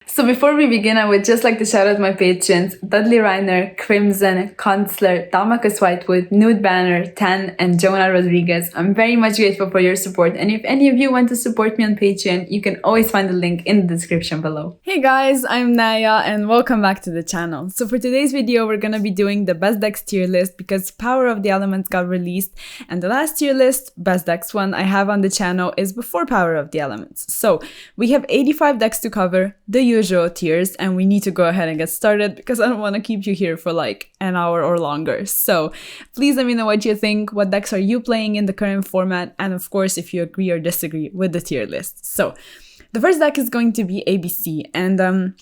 So before we begin, I would just like to shout out my patrons: Dudley Reiner, Crimson, Consular, Damarcus Whitewood, Nude Banner, Tan, and Jonah Rodriguez. I'm very much grateful for your support, and if any of you want to support me on Patreon, you can always find the link in the description below. Hey guys, I'm Naya, and welcome back to the channel. So for today's video, we're gonna be doing the best decks tier list because Power of the Elements got released, and the last tier list, best decks one, I have on the channel is before Power of the Elements. So we have 85 decks to cover, the usual tiers, and we need to go ahead and get started because I don't want to keep you here for like an hour or longer. So please let me know what you think, what decks are you playing in the current format, and of course if you agree or disagree with the tier list. So the first deck is going to be ABC, and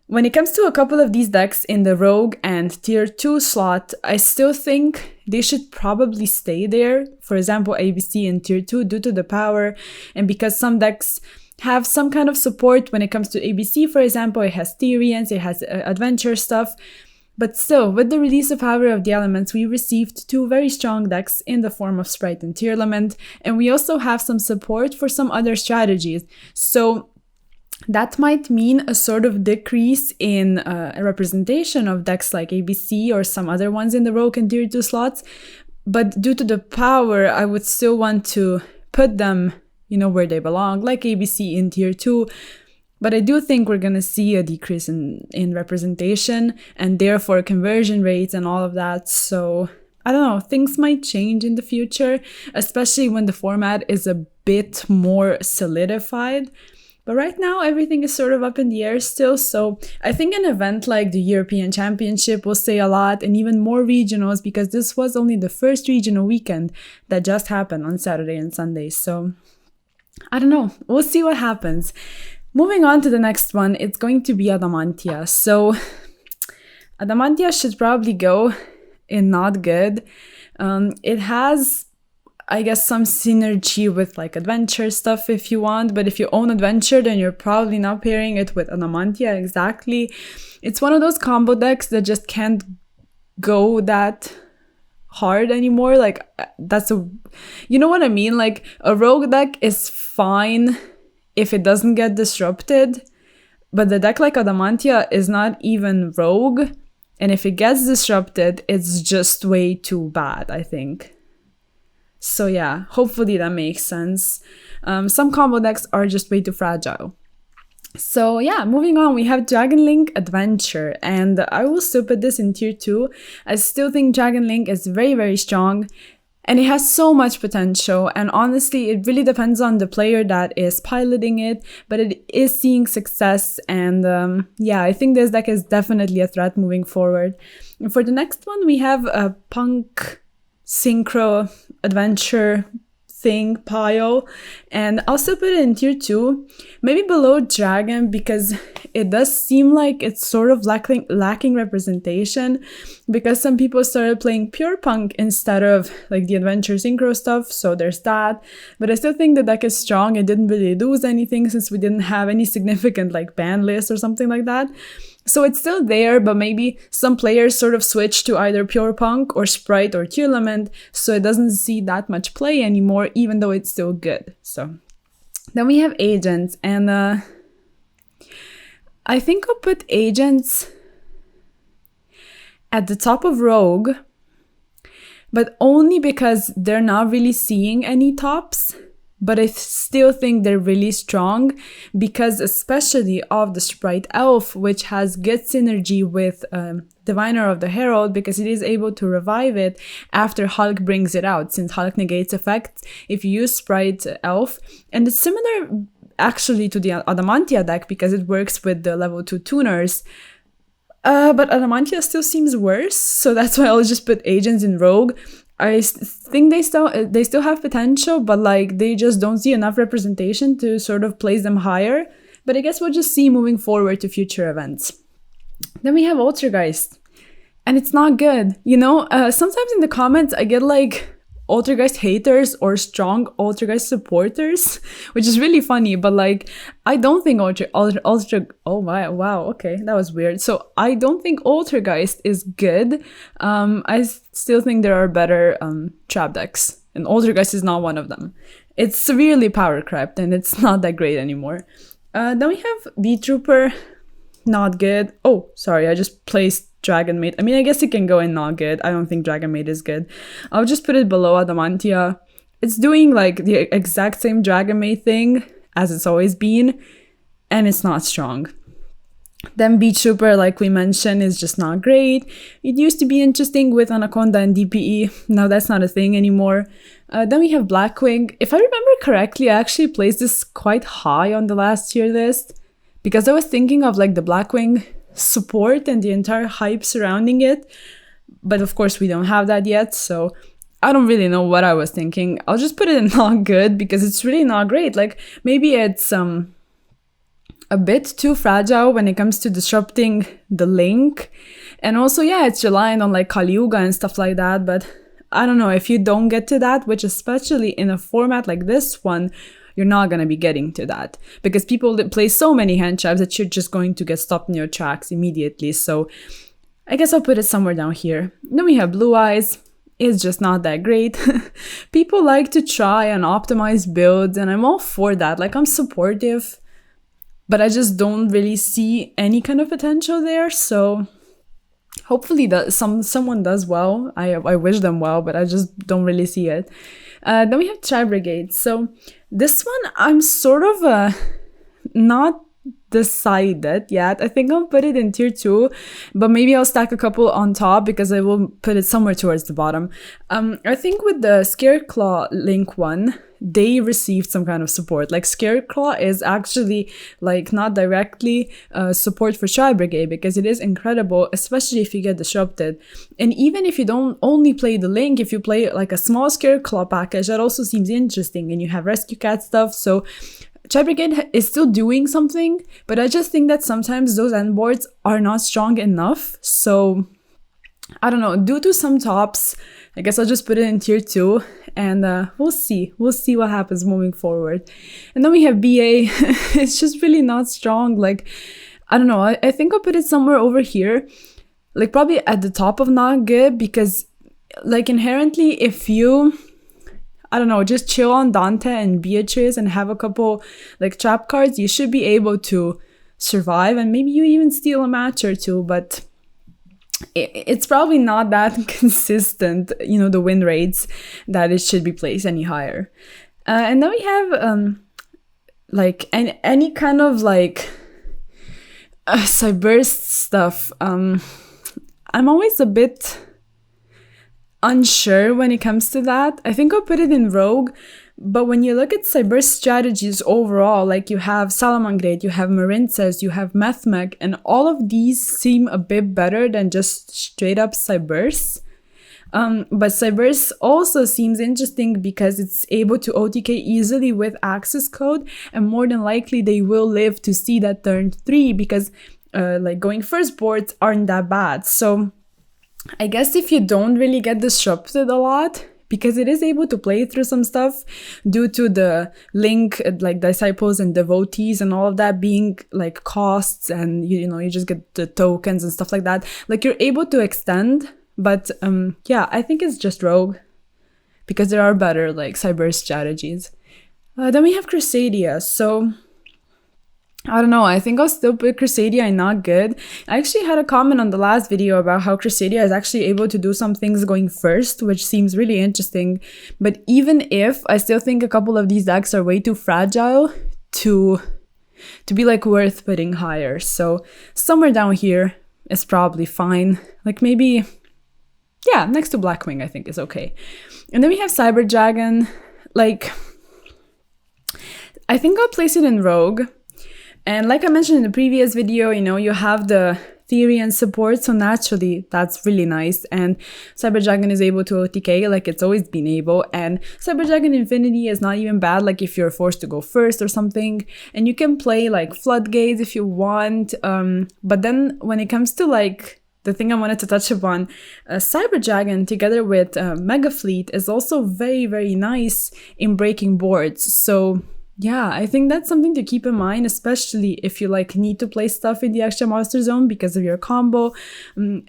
when it comes to a couple of these decks in the Rogue and Tier 2 slot, I still think they should probably stay there. For example, ABC in Tier 2 due to the power, and because some decks have some kind of support when it comes to ABC. For example, it has Tyrians, it has adventure stuff. But still, with the release of Power of the Elements, we received two very strong decks in the form of Sprite and Tearlament, and we also have some support for some other strategies. So that might mean a sort of decrease in a representation of decks like ABC or some other ones in the Rogue and Tier 2 slots. But due to the power, I would still want to put them, you know, where they belong, like ABC in Tier 2. But I do think we're going to see a decrease in representation and therefore conversion rates and all of that. So I don't know, things might change in the future, especially when the format is a bit more solidified. But right now, everything is sort of up in the air still, so I think an event like the European Championship will say a lot, and even more regionals, because this was only the first regional weekend that just happened on Saturday and Sunday. So I don't know, we'll see what happens. Moving on to the next one, it's going to be Adamantia. So Adamantia should probably go in not good. It has, I guess, some synergy with like adventure stuff if you want, but if you own adventure, then you're probably not pairing it with Adamantia exactly. It's one of those combo decks that just can't go that hard anymore. Like you know what I mean? Like a rogue deck is fine if it doesn't get disrupted, but the deck like Adamantia is not even rogue, and if it gets disrupted, it's just way too bad, I think. So yeah, hopefully that makes sense. Some combo decks are just way too fragile. So yeah, moving on, we have Dragon Link Adventure, and I will still put this in Tier 2. I still think Dragon Link is very, very strong, and it has so much potential, and honestly, it really depends on the player that is piloting it, but it is seeing success, and yeah, I think this deck is definitely a threat moving forward. And for the next one, we have a Punk Synchro Adventure thing pile, and I'll still put it in Tier 2, maybe below Dragon, because it does seem like it's sort of lacking representation, because some people started playing pure Punk instead of like the Adventure Synchro stuff, so there's that. But I still think the deck is strong. It didn't really lose anything since we didn't have any significant like ban list or something like that. So it's still there, but maybe some players sort of switch to either Pure Punk or Sprite or Tearlament, so it doesn't see that much play anymore, even though it's still good. So then we have Agents, and I think I'll put Agents at the top of Rogue, but only because they're not really seeing any tops. But I still think they're really strong because especially of the Sprite Elf, which has good synergy with Diviner of the Herald, because it is able to revive it after Hulk brings it out, since Hulk negates effects if you use Sprite Elf. And it's similar actually to the Adamantia deck because it works with the level 2 tuners. But Adamantia still seems worse, so that's why I'll just put Agents in Rogue. I think they still have potential, but like they just don't see enough representation to sort of place them higher. But I guess we'll just see moving forward to future events. Then we have Altergeist, and it's not good. You know, sometimes in the comments I get like Altergeist haters or strong Altergeist supporters, which is really funny, but like I don't think oh wow, okay, that was weird. So I don't think Altergeist is good. I still think there are better trap decks, and Altergeist is not one of them. It's severely power crept and it's not that great anymore. Then we have B-Trooper. not good. Oh, sorry, I just placed Dragon Maid. I mean, I guess it can go in not good. I don't think Dragon Maid is good. I'll just put it below Adamantia. It's doing like the exact same Dragon Maid thing as it's always been, and it's not strong. Then Beach Trooper, like we mentioned, is just not great. It used to be interesting with Anaconda and DPE. Now that's not a thing anymore. Then we have Blackwing. If I remember correctly, I actually placed this quite high on the last tier list because I was thinking of like the Blackwing support and the entire hype surrounding it. But of course, we don't have that yet, so I don't really know what I was thinking. I'll just put it in not good because it's really not great. Like, maybe it's a bit too fragile when it comes to disrupting the link. And also, yeah, it's reliant on like Kali Yuga and stuff like that. But I don't know, if you don't get to that, which especially in a format like this one, you're not going to be getting to that. Because people that play so many hand traps that you're just going to get stopped in your tracks immediately. So I guess I'll put it somewhere down here. Then we have Blue Eyes. It's just not that great. People like to try and optimize builds, and I'm all for that. Like, I'm supportive, but I just don't really see any kind of potential there. So hopefully that someone does well. I wish them well, but I just don't really see it. Then we have Tri Brigade. So this one I'm sort of not decided yet. I think I'll put it in tier 2, but maybe I'll stack a couple on top because I will put it somewhere towards the bottom. I think with the Scareclaw Link one, they received some kind of support. Like, Scareclaw is actually like not directly support for Tri Brigade because it is incredible, especially if you get disrupted. And even if you don't only play the Link, if you play like a small Scareclaw package, that also seems interesting, and you have Rescue Cat stuff. So Tri Brigade is still doing something, but I just think that sometimes those end boards are not strong enough. So I don't know, due to some tops, I guess I'll just put it in tier 2, and we'll see what happens moving forward. And then we have BA. It's just really not strong. Like, I don't know, I think I'll put it somewhere over here, like probably at the top of not good, because like inherently, if you, I don't know, just chill on Dante and Beatrice and have a couple like trap cards, you should be able to survive, and maybe you even steal a match or two, but it's probably not that consistent, you know, the win rates, that it should be placed any higher. And then we have like any kind of like Cyburst stuff. I'm always a bit unsure when it comes to that. I think I'll put it in Rogue, but when you look at Cyburst strategies overall, like you have Salamangreat, you have Marincess, you have Methmec, and all of these seem a bit better than just straight up Cyburst. But Cyburst also seems interesting because it's able to OTK easily with access code, and more than likely they will live to see that turn 3 because like going first boards aren't that bad. So I guess if you don't really get disrupted a lot, because it is able to play through some stuff due to the link, like disciples and devotees and all of that being like costs, and you know, you just get the tokens and stuff like that. Like, you're able to extend, but yeah, I think it's just Rogue because there are better like Cyber strategies. Then we have Crusadia. So I don't know, I think I'll still put Crusadia in not good. I actually had a comment on the last video about how Crusadia is actually able to do some things going first, which seems really interesting. But even if, I still think a couple of these decks are way too fragile to be like worth putting higher. So somewhere down here is probably fine. Like maybe, yeah, next to Blackwing I think is okay. And then we have Cyber Dragon. Like, I think I'll place it in Rogue. And like I mentioned in the previous video, you know, you have the theory and support, so naturally that's really nice. And Cyber Dragon is able to OTK like it's always been able, and Cyber Dragon Infinity is not even bad, like if you're forced to go first or something, and you can play like Floodgates if you want. But then when it comes to like the thing I wanted to touch upon, Cyber Dragon together with Mega Fleet is also very, very nice in breaking boards. So yeah, I think that's something to keep in mind, especially if you like need to play stuff in the extra monster zone because of your combo.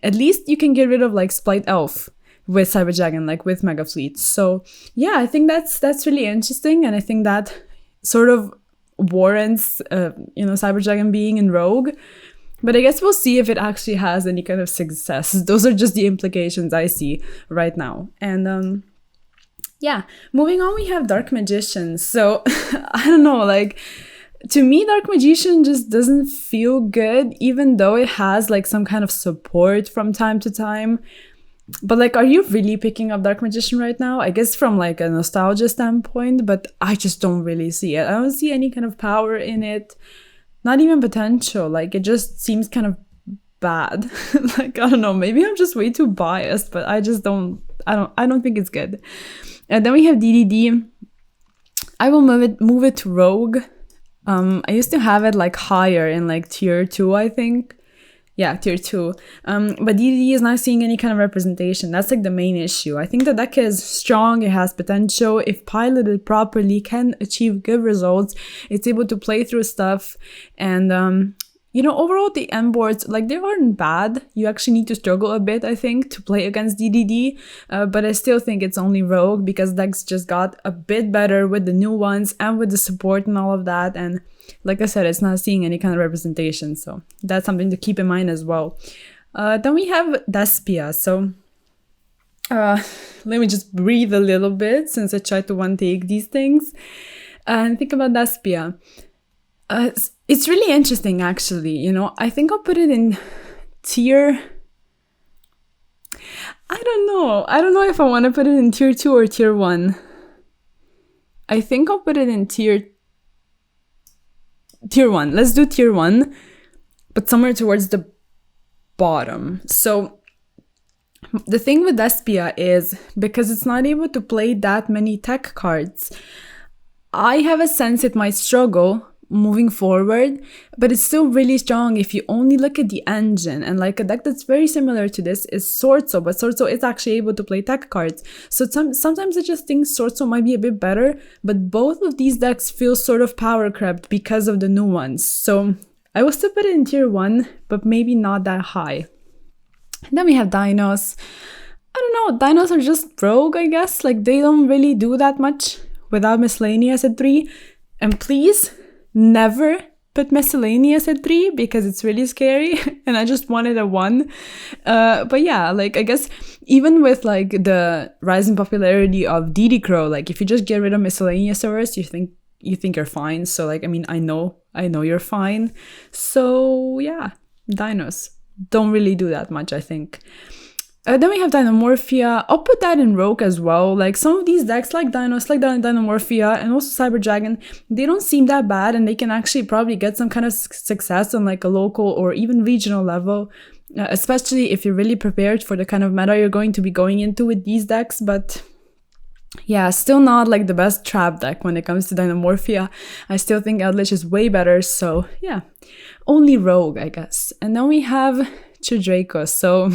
At least you can get rid of like Splight Elf with Cyber Dragon, like with Mega Fleet. So yeah, I think that's really interesting, and I think that sort of warrants you know, Cyber Dragon being in Rogue. But I guess we'll see if it actually has any kind of success. Those are just the implications I see right now. And yeah, moving on, we have Dark Magician. So I don't know, like, to me, Dark Magician just doesn't feel good, even though it has like some kind of support from time to time. But like, are you really picking up Dark Magician right now? I guess from like a nostalgia standpoint, but I just don't really see it. I don't see any kind of power in it, not even potential. Like, it just seems kind of bad. Like, I don't know, maybe I'm just way too biased, but I don't think it's good. And then we have DDD. I will move it to Rogue. I used to have it like higher in like tier 2, I think. Yeah, tier 2. But DDD is not seeing any kind of representation. That's like the main issue. I think the deck is strong, it has potential. If piloted properly, can achieve good results. It's able to play through stuff. And, overall the M boards, like, they aren't bad. You actually need to struggle a bit, I think, to play against DDD. But I still think it's only Rogue because decks just got a bit better with the new ones and with the support and all of that. And like I said, it's not seeing any kind of representation, so that's something to keep in mind as well. Then we have Despia. So let me just breathe a little bit since I try to one-take these things and think about Despia. It's really interesting, actually. I think I'll put it in tier... I don't know if I want to put it in tier 2 or tier 1. I think I'll put it in tier 1. Let's do tier 1, but somewhere towards the bottom. So the thing with Despia is, because it's not able to play that many tech cards, I have a sense it might struggle moving forward, but it's still really strong if you only look at the engine. And like, a deck that's very similar to this is Sorso, but Sorso is actually able to play tech cards. So sometimes I just think Sorso might be a bit better, but both of these decks feel sort of power crept because of the new ones. So I will still put it in tier 1, but maybe not that high. And then we have Dinos. I don't know, Dinos are just Rogue, I guess. Like, they don't really do that much without Miscellaneous at 3. And please, never put Miscellaneous at 3 because it's really scary and I just wanted a 1. But yeah, like, I guess even with like the rising popularity of DD Crow, like, if you just get rid of Miscellaneousaurus, you think you're fine. So like, I mean, I know you're fine. So yeah, Dinos don't really do that much, I think. Then we have Dinomorphia. I'll put that in Rogue as well. Like, some of these decks, like Dinos, like Dinomorphia, and also Cyber Dragon, they don't seem that bad, and they can actually probably get some kind of success on like a local or even regional level, especially if you're really prepared for the kind of meta you're going to be going into with these decks. But yeah, still not like the best trap deck when it comes to Dinomorphia. I still think Eldritch is way better, so yeah, only Rogue, I guess. And then we have Chodraco. So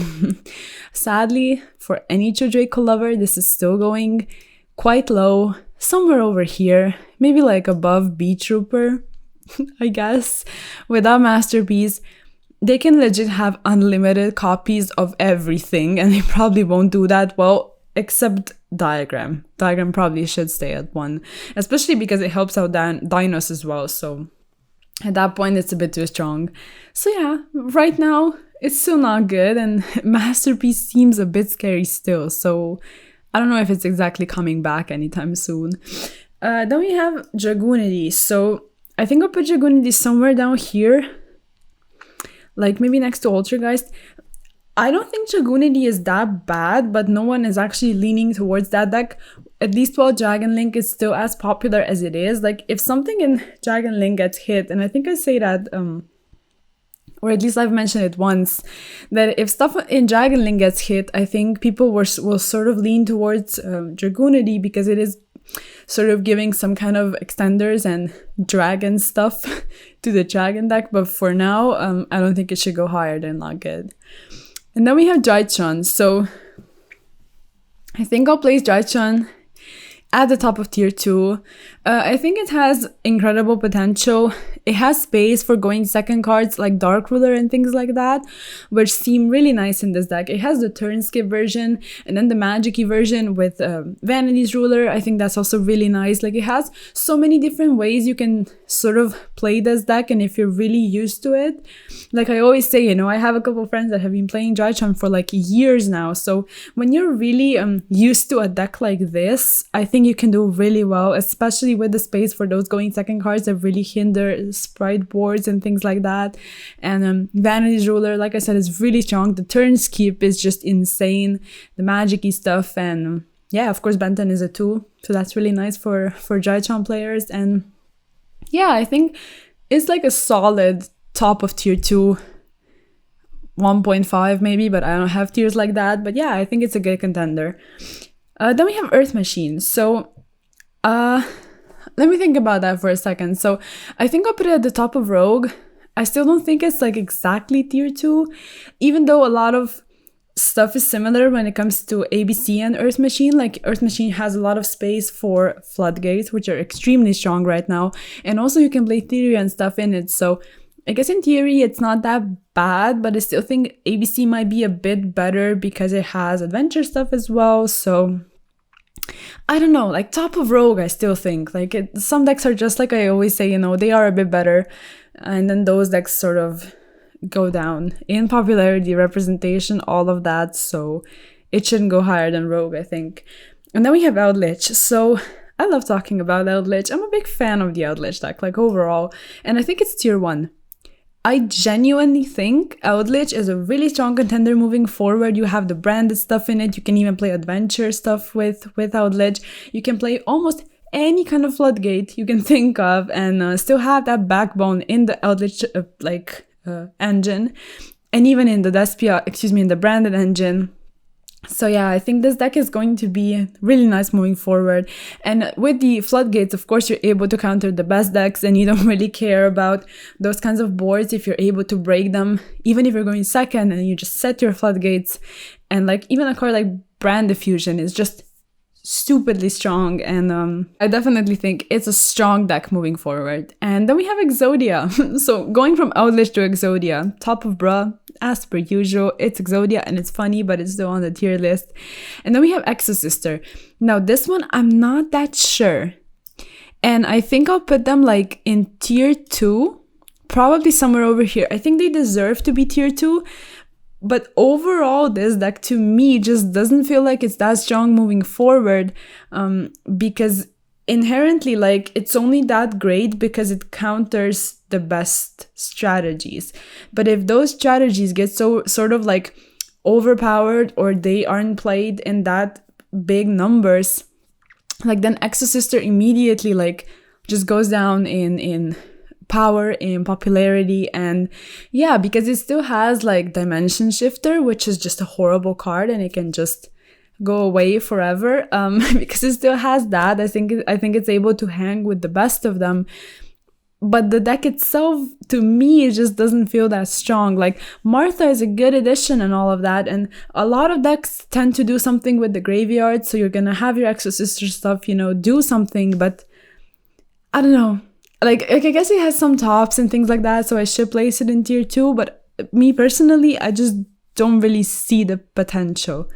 sadly, for any Chodraco lover, this is still going quite low, somewhere over here, maybe like above Beat Trooper, I guess. Without Masterpiece, they can legit have unlimited copies of everything, and they probably won't do that well, except Diagram. Diagram probably should stay at 1, especially because it helps out Dinos as well, so at that point it's a bit too strong. So yeah, right now it's still not good, and Masterpiece seems a bit scary still, so I don't know if it's exactly coming back anytime soon. Then we have Dragoonity. So I think I'll put Dragoonity somewhere down here, like maybe next to Altergeist. I don't think Dragoonity is that bad, but no one is actually leaning towards that deck, at least while Dragon Link is still as popular as it is. Like, if something in Dragon Link gets hit, and I think I say that, or at least I've mentioned it once, that if stuff in Dragon Link gets hit, I think people will sort of lean towards Dragoonity because it is sort of giving some kind of extenders and dragon stuff to the Dragon deck. But for now, I don't think it should go higher than not good. And then we have Drytron. So I think I'll place Drytron at the top of tier 2. I think it has incredible potential. It has space for going second cards like Dark Ruler and things like that, which seem really nice in this deck. It has the turn skip version and then the magic-y version with Vanity's Ruler. I think that's also really nice. Like, it has so many different ways you can sort of play this deck, and if you're really used to it, like I always say, you know, I have a couple friends that have been playing Drytron for like years now, so when you're really used to a deck like this, I think you can do really well, especially with the space for those going second cards that really hinder sprite boards and things like that. And Vanity's Ruler, like I said, is really strong. The turn skip is just insane, the magic-y stuff, and yeah, of course Benton is a 2, so that's really nice for Drytron players. And yeah, I think it's like a solid top of tier 2, 1.5 maybe, but I don't have tiers like that. But yeah, I think it's a good contender. Then we have Earth Machine. So let me think about that for a second. So I think I'll put it at the top of Rogue. I still don't think it's like exactly tier 2, even though a lot of stuff is similar when it comes to ABC and Earth Machine. Like, Earth Machine has a lot of space for floodgates, which are extremely strong right now, and also you can play theory and stuff in it. So I guess in theory it's not that bad, but I still think ABC might be a bit better because it has adventure stuff as well. So I don't know, like top of Rogue, I still think like some decks are just like I always say, you know, they are a bit better, and then those decks sort of go down in popularity, representation, all of that, so it shouldn't go higher than Rogue, I think. And then we have Eldritch. So I love talking about Eldritch. I'm a big fan of the Eldritch deck, like overall, and I think it's tier 1. I genuinely think Eldritch is a really strong contender moving forward. You have the branded stuff in it. You can even play adventure stuff with Eldritch. You can play almost any kind of floodgate you can think of and still have that backbone in the Eldritch engine, and even in the in the branded engine. So yeah, I think this deck is going to be really nice moving forward. And with the floodgates, of course, you're able to counter the best decks, and you don't really care about those kinds of boards if you're able to break them, even if you're going second and you just set your floodgates. And like even a card like Brand Diffusion is just stupidly strong, and I definitely think it's a strong deck moving forward. And then we have Exodia. So going from Eldritch to Exodia, top of Bruh, as per usual, it's Exodia, and it's funny, but it's still on the tier list. And then we have Exosister. Now this one, I'm not that sure, and I think I'll put them like in tier 2, probably somewhere over here. I think they deserve to be tier 2. But overall, this deck to me just doesn't feel like it's that strong moving forward, because inherently, like, it's only that great because it counters the best strategies. But if those strategies get so sort of like overpowered, or they aren't played in that big numbers, like then Exosister immediately like just goes down in power, in popularity. And yeah, because it still has like Dimension Shifter, which is just a horrible card, and it can just go away forever, because it still has that. I think it's able to hang with the best of them, but the deck itself, to me, it just doesn't feel that strong. Like, Martha is a good addition and all of that, and a lot of decks tend to do something with the graveyard, so you're gonna have your Exosister stuff, you know, do something. But I don't know, like I guess it has some tops and things like that, so I should place it in tier 2, but me personally, I just don't really see the potential.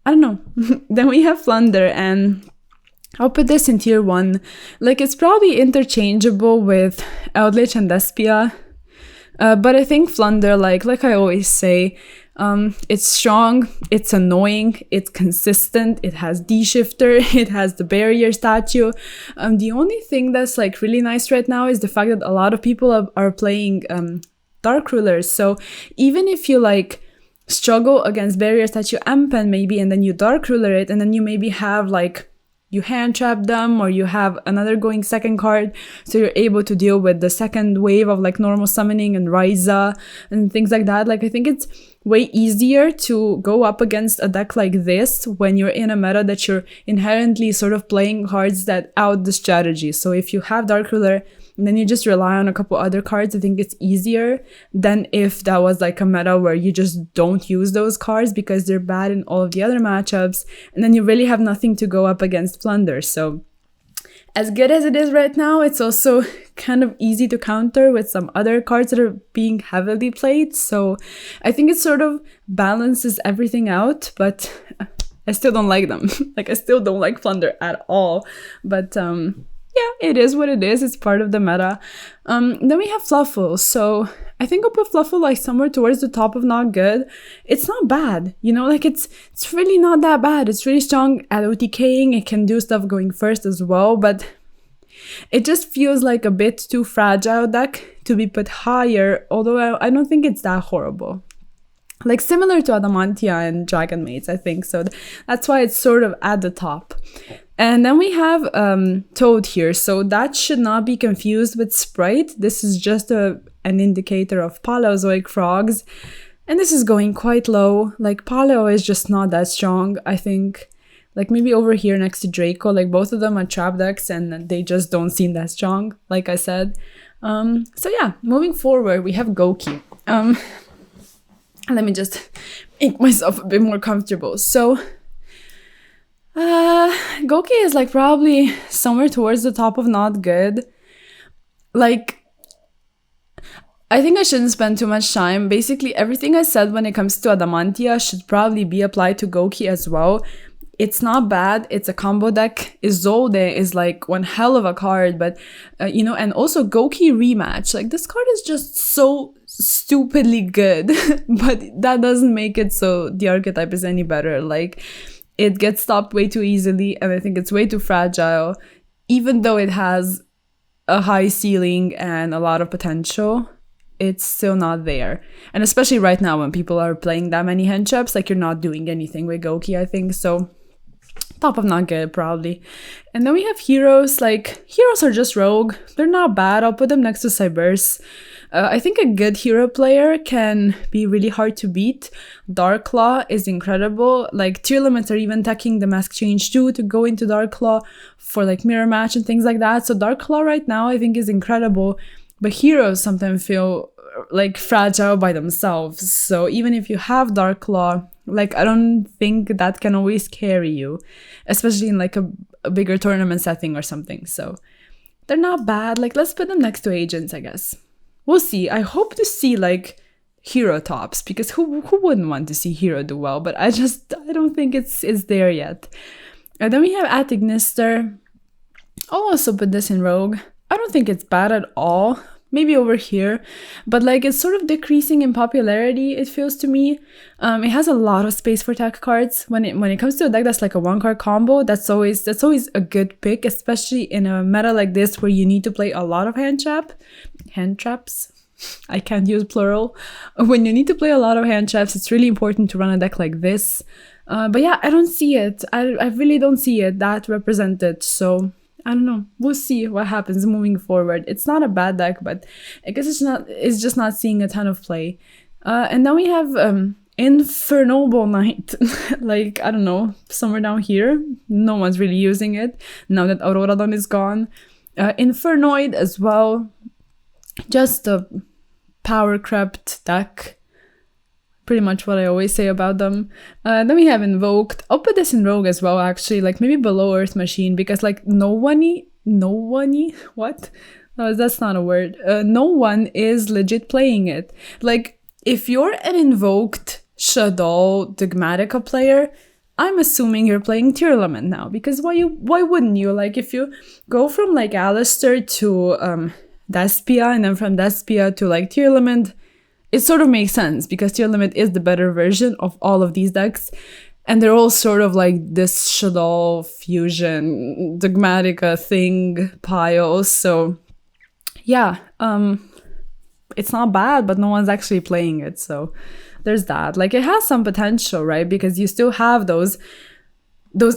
I don't know. Then we have Flunder, and I'll put this in tier 1. Like, it's probably interchangeable with Eldritch and Despia, but I think Flunder, like I always say, it's strong, it's annoying, it's consistent, it has D-Shifter, it has the barrier statue. The only thing that's like really nice right now is the fact that a lot of people are playing Dark Rulers. So even if you like struggle against barrier statue and pen maybe, and then you Dark Ruler it, and then you maybe have like you hand trap them, or you have another going second card, so you're able to deal with the second wave of like normal summoning and Ryza and things like that. Like, I think it's way easier to go up against a deck like this when you're in a meta that you're inherently sort of playing cards that out the strategy. So if you have Dark Ruler and then you just rely on a couple other cards. I think it's easier than if that was like a meta where you just don't use those cards because they're bad in all of the other matchups, and then you really have nothing to go up against Plunder. So as good as it is right now, it's also kind of easy to counter with some other cards that are being heavily played. So I think it sort of balances everything out, but I still don't like them. Like, I still don't like Plunder at all. But yeah, it is what it is. It's part of the meta. Then we have Fluffle. So I think I'll put Fluffle like somewhere towards the top of not good. It's not bad, you know, like it's really not that bad. It's really strong at OTKing. It can do stuff going first as well, but it just feels like a bit too fragile deck to be put higher, although I don't think it's that horrible. Like similar to Adamantia and Dragon Mates, I think. So that's why it's sort of at the top. And then we have Toad here. So that should not be confused with Sprite. This is just an indicator of Paleozoic frogs. And this is going quite low. Like Paleo is just not that strong, I think. Like maybe over here next to Draco, like both of them are trap decks and they just don't seem that strong, like I said. So yeah, moving forward, we have Goki. Let me just make myself a bit more comfortable. So Goki is like probably somewhere towards the top of not good. Like, I think I shouldn't spend too much time. Basically, everything I said when it comes to Adamantia should probably be applied to Goki as well. It's not bad. It's a combo deck. Isolde is like one hell of a card, but you know, and also Goki Rematch. Like this card is just so stupidly good, but that doesn't make it so the archetype is any better. Like it gets stopped way too easily, and I think it's way too fragile, even though it has a high ceiling and a lot of potential. It's still not there. And especially right now when people are playing that many hand traps, like you're not doing anything with Goki, I think. So top of not good, probably. And then we have heroes. Like, heroes are just rogue. They're not bad. I'll put them next to Cyberse. I think a good hero player can be really hard to beat. Darklaw is incredible. Like, tier limits are even taking the Mask Change too to go into Darklaw for like mirror match and things like that. So Darklaw right now I think is incredible. But heroes sometimes feel like fragile by themselves. So even if you have Darklaw, like I don't think that can always carry you, especially in like a bigger tournament setting or something. So they're not bad. Like let's put them next to agents, I guess. We'll see. I hope to see like hero tops, because who wouldn't want to see hero do well? But I don't think it's there yet. And then we have Atignister. I'll also put this in Rogue. I don't think it's bad at all. Maybe over here, but like it's sort of decreasing in popularity, it feels to me. It has a lot of space for tech cards. When it comes to a deck that's like a one card combo, that's always a good pick, especially in a meta like this where you need to play a lot of hand traps. I can't use plural. When you need to play a lot of hand traps, it's really important to run a deck like this. But yeah, I don't see it. I really don't see it that represented. So I don't know. We'll see what happens moving forward. It's not a bad deck, but I guess it's just not seeing a ton of play. And then we have Infernoble Knight. Like, I don't know, somewhere down here. No one's really using it now that Auroradon is gone. Infernoid as well. Just a power crept deck. Pretty much what I always say about them. Then we have Invoked. I'll put this in Rogue as well, actually. Like, maybe below Earth Machine, because, like, no one... What? No, that's not a word. No one is legit playing it. Like, if you're an Invoked Shadow Dogmatica player, I'm assuming you're playing Tier Element now, because why wouldn't you? Like, if you go from, like, Alistair to Despia, and then from Despia to, like, Tier Element... It sort of makes sense because Tier Limit is the better version of all of these decks. And they're all sort of like this Shadow Fusion Dogmatica thing pile. So yeah, it's not bad, but no one's actually playing it. So there's that. Like it has some potential, right? Because you still have those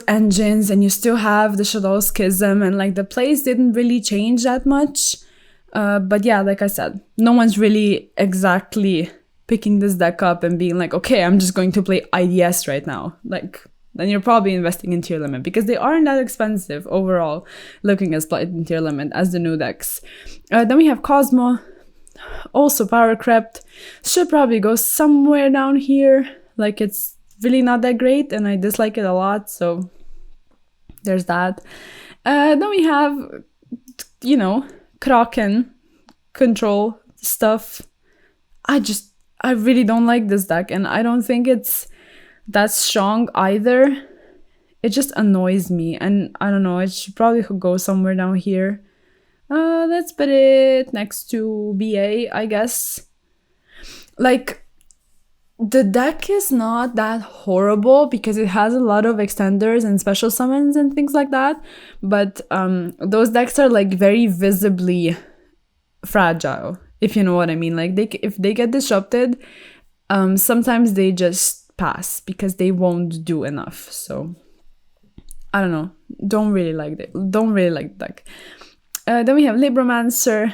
engines and you still have the Shadow Schism, and like the plays didn't really change that much. But yeah, like I said, no one's really exactly picking this deck up and being like, okay, I'm just going to play IDS right now. Like, then you're probably investing in tier limit because they aren't that expensive overall, looking at split in tier limit as the new decks. Then we have Cosmo, also power crept, should probably go somewhere down here. Like, it's really not that great and I dislike it a lot, so there's that. Then we have, you know, Kraken control stuff. I really don't like this deck, and I don't think it's that strong either. It just annoys me, and I don't know, it should probably go somewhere down here. Let's put it next to BA, I guess. Like, the deck is not that horrible because it has a lot of extenders and special summons and things like that, but those decks are like very visibly fragile, if you know what I mean. Like, if they get disrupted, sometimes they just pass because they won't do enough. So I don't know, don't really like the deck. Then we have Libromancer.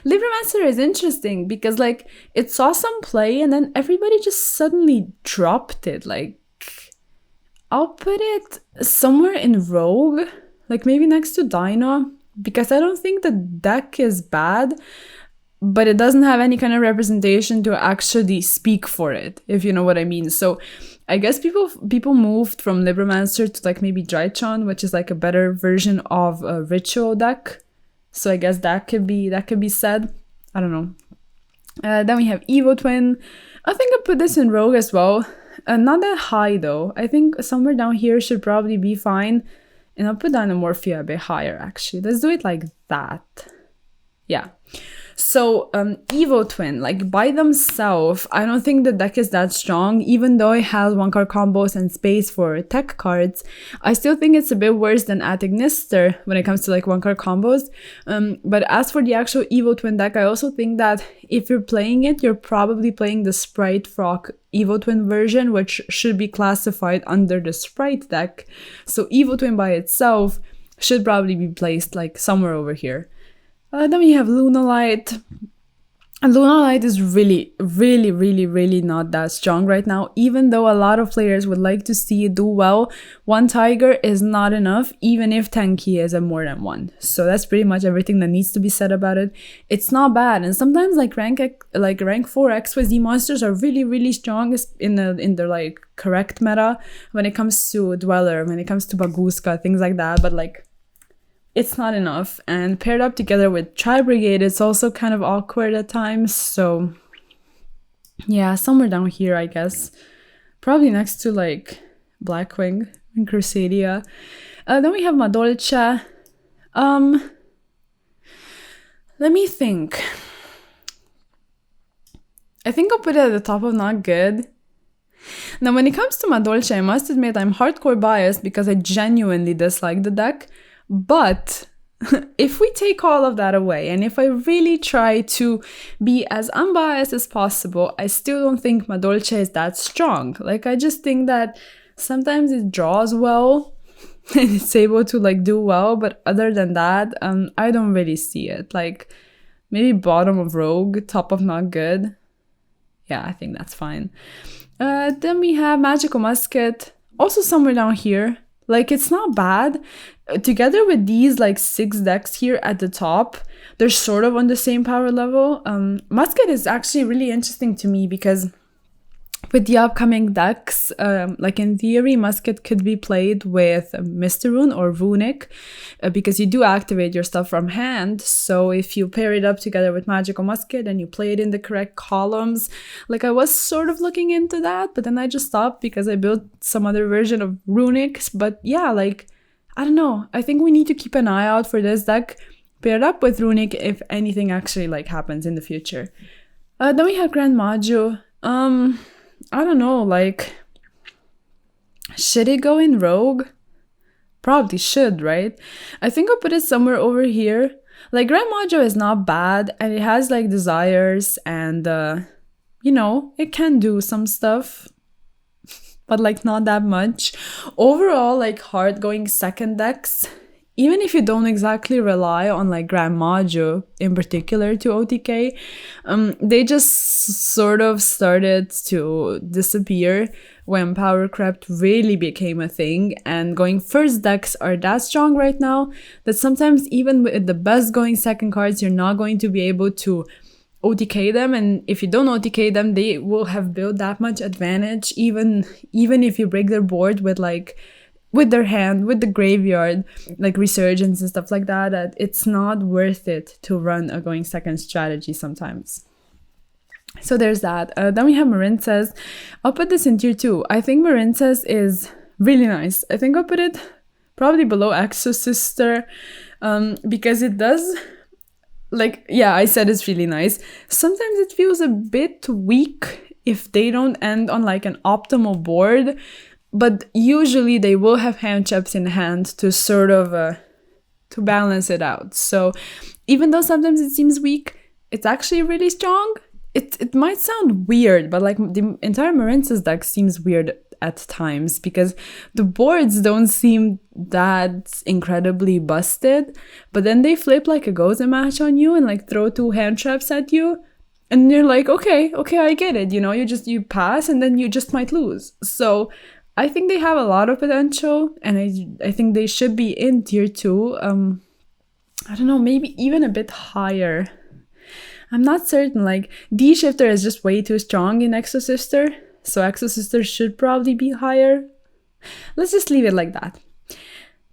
Libromancer is interesting because, like, it saw some play and then everybody just suddenly dropped it. Like, I'll put it somewhere in Rogue, like maybe next to Dino, because I don't think the deck is bad, but it doesn't have any kind of representation to actually speak for it, if you know what I mean. So I guess people moved from Libromancer to like maybe Drytron, which is like a better version of a Ritual deck. So I guess that could be said. I don't know. Then we have Evo Twin. I think I put this in Rogue as well. Not that high though. I think somewhere down here should probably be fine. And I'll put Dynamorphia a bit higher actually. Let's do it like that. Yeah. So Evo Twin, like by themselves, I don't think the deck is that strong. Even though it has 1-card combos and space for tech cards, I still think it's a bit worse than Atignister when it comes to like 1-card combos. But as for the actual Evo Twin deck, I also think that if you're playing it, you're probably playing the Sprite Frog Evo Twin version, which should be classified under the Sprite deck. So Evo Twin by itself should probably be placed like somewhere over here. Then we have Lunalight. And Lunalight is really not that strong right now. Even though a lot of players would like to see it do well, 1 Tiger is not enough, even if Tenki is a more than 1. So that's pretty much everything that needs to be said about it. It's not bad, and sometimes like rank 4 XYZ monsters are really strong in the like correct meta when it comes to Dweller, when it comes to Baguska, things like that. But like, it's not enough, and paired up together with Tri-Brigade, it's also kind of awkward at times, so yeah, somewhere down here, I guess. Probably next to, like, Blackwing and Crusadia. Then we have Madolche. Let me think. I think I'll put it at the top of not good. Now, when it comes to Madolche, I must admit I'm hardcore biased because I genuinely dislike the deck. But if we take all of that away, and if I really try to be as unbiased as possible, I still don't think Madolche is that strong. Like, I just think that sometimes it draws well and it's able to like do well, but other than that, I don't really see it. Like, maybe bottom of Rogue, top of not good. Yeah, I think that's fine. Then we have Magical Musket, also somewhere down here. Like, it's not bad. Together with these, like, 6 decks here at the top, they're sort of on the same power level. Musket is actually really interesting to me because with the upcoming decks, like, in theory, Musket could be played with Mr. Rune or Runic because you do activate your stuff from hand. So if you pair it up together with Magical Musket and you play it in the correct columns, like, I was sort of looking into that, but then I just stopped because I built some other version of Runic. But yeah, like, I don't know. I think we need to keep an eye out for this deck paired up with Runic if anything actually like happens in the future. Then we have Grand Maju. I don't know, like, should it go in Rogue? Probably should, right? I think I'll put it somewhere over here. Like, Grand Maju is not bad, and it has like desires, and you know, it can do some stuff, but like not that much. Overall, like, hard going second decks, even if you don't exactly rely on like Grand Maju in particular to OTK, they just sort of started to disappear when power crept really became a thing, and going first decks are that strong right now that sometimes even with the best going second cards, you're not going to be able to OTK them, and if you don't OTK them, they will have built that much advantage, even if you break their board with their hand, with the graveyard, like Resurgence and stuff like that, that it's not worth it to run a going second strategy sometimes. So there's that. Then we have Marincess. I'll put this in tier 2. I think Marincess is really nice. I think I'll put it probably below Exosister, because it does, I said it's really nice. Sometimes it feels a bit weak if they don't end on like an optimal board, but usually they will have hand traps in hand to sort of to balance it out. So even though sometimes it seems weak, it's actually really strong. It might sound weird, but like the entire Marincess deck seems weird at times because the boards don't seem that incredibly busted, but then they flip like a Gozen match on you and like throw 2 hand traps at you, and you're like, okay, I get it. You know, you pass and then you just might lose. So I think they have a lot of potential, and I think they should be in tier 2. I don't know, maybe even a bit higher. I'm not certain. Like, D-Shifter is just way too strong in Exosister, so Exosister should probably be higher. Let's just leave it like that.